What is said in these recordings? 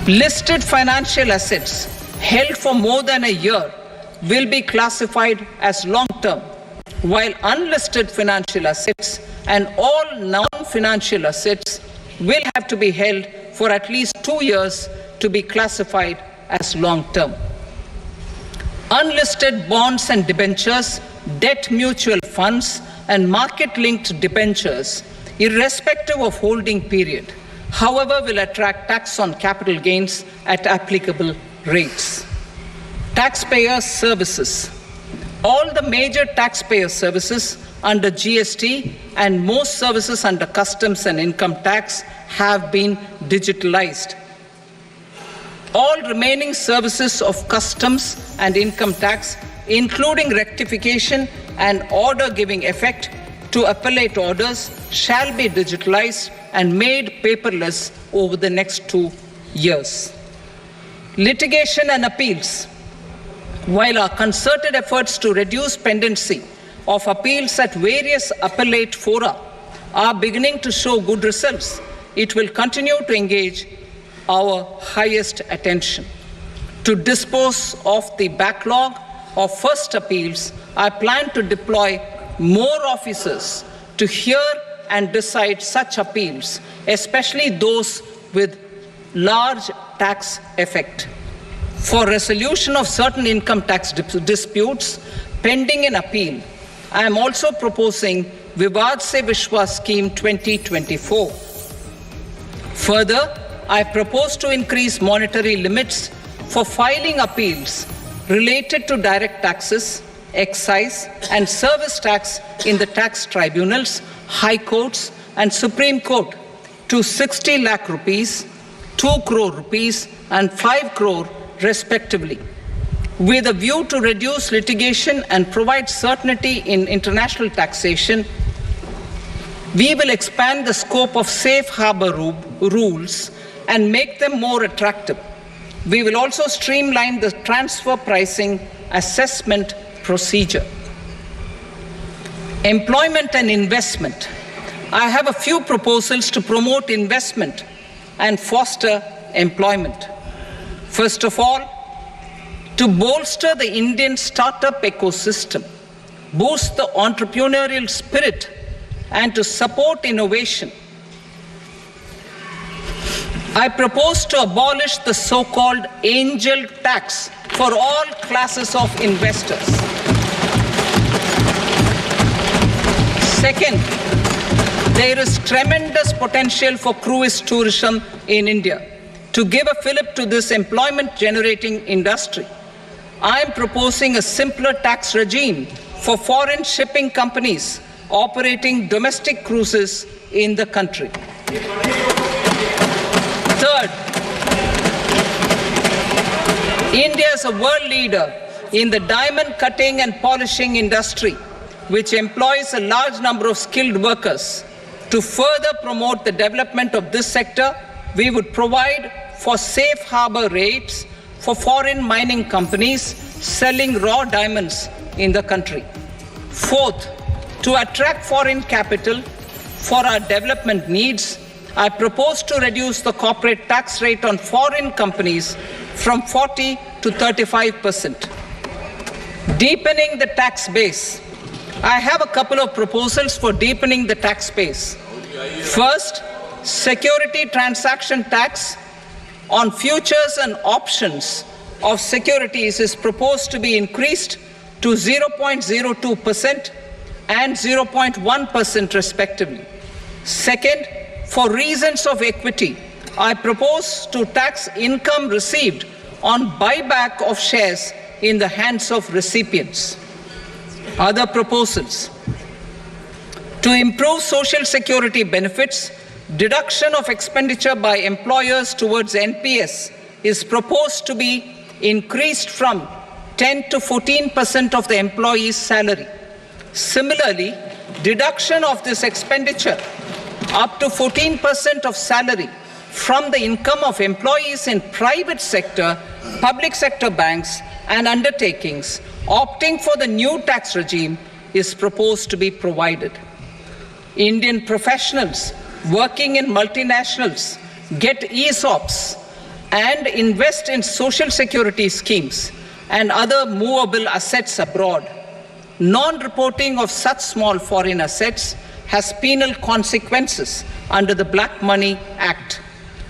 Listed financial assets held for more than a year will be classified as long-term, while unlisted financial assets and all non-financial assets will have to be held for at least 2 years to be classified as long-term. Unlisted bonds and debentures, debt mutual funds, and market-linked debentures, irrespective of holding period, however, will attract tax on capital gains at applicable rates. Taxpayer services. All the major taxpayer services under GST and most services under customs and income tax have been digitalized. All remaining services of customs and income tax, including rectification and order giving effect to appellate orders, shall be digitalized and made paperless over the next 2 years. Litigation and appeals. While our concerted efforts to reduce pendency of appeals at various appellate fora are beginning to show good results, it will continue to engage our highest attention. To dispose of the backlog of first appeals, I plan to deploy more officers to hear and decide such appeals, especially those with large tax effect. For resolution of certain income tax disputes pending in appeal, I am also proposing Vivad Se Vishwas Scheme 2024. Further, I propose to increase monetary limits for filing appeals related to direct taxes, excise, and service tax in the tax tribunals, high courts, and Supreme Court to 60 lakh rupees, 2 crore rupees, and 5 crore respectively, with a view to reduce litigation and provide certainty in international taxation. We will expand the scope of safe harbor rules and make them more attractive. We will also streamline the transfer pricing assessment procedure. Employment and investment. I have a few proposals to promote investment and foster employment. First of all, to bolster the Indian startup ecosystem, boost the entrepreneurial spirit, and to support innovation, I propose to abolish the so-called angel tax for all classes of investors. Second, there is tremendous potential for cruise tourism in India. To give a fillip to this employment-generating industry, I am proposing a simpler tax regime for foreign shipping companies operating domestic cruises in the country. Third, India is a world leader in the diamond cutting and polishing industry, which employs a large number of skilled workers. To further promote the development of this sector, we would provide for safe harbor rates for foreign mining companies selling raw diamonds in the country. Fourth, to attract foreign capital for our development needs, I propose to reduce the corporate tax rate on foreign companies from 40 to 35%. Deepening the tax base. I have a couple of proposals for deepening the tax base. First, security transaction tax on futures and options of securities is proposed to be increased to 0.02% and 0.1% respectively. Second, for reasons of equity, I propose to tax income received on buyback of shares in the hands of recipients. Other proposals: to improve social security benefits, deduction of expenditure by employers towards NPS is proposed to be increased from 10 to 14% of the employee's salary. Similarly, deduction of this expenditure up to 14% of salary from the income of employees in private sector, public sector banks and undertakings opting for the new tax regime is proposed to be provided. Indian professionals working in multinationals get ESOPs and invest in social security schemes and other movable assets abroad. Non-reporting of such small foreign assets has penal consequences under the Black Money Act.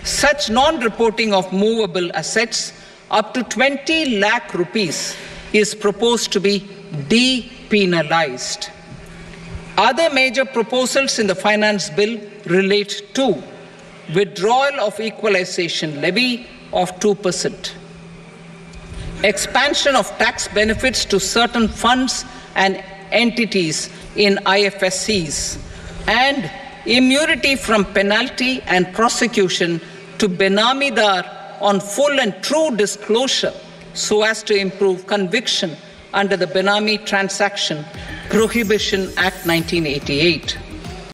Such non-reporting of movable assets up to 20 lakh rupees is proposed to be depenalized. Other major proposals in the finance bill relate to withdrawal of equalization levy of 2%, expansion of tax benefits to certain funds and entities in IFSCs, and immunity from penalty and prosecution to Benamidar on full and true disclosure so as to improve conviction under the Benami Transaction Prohibition Act 1988.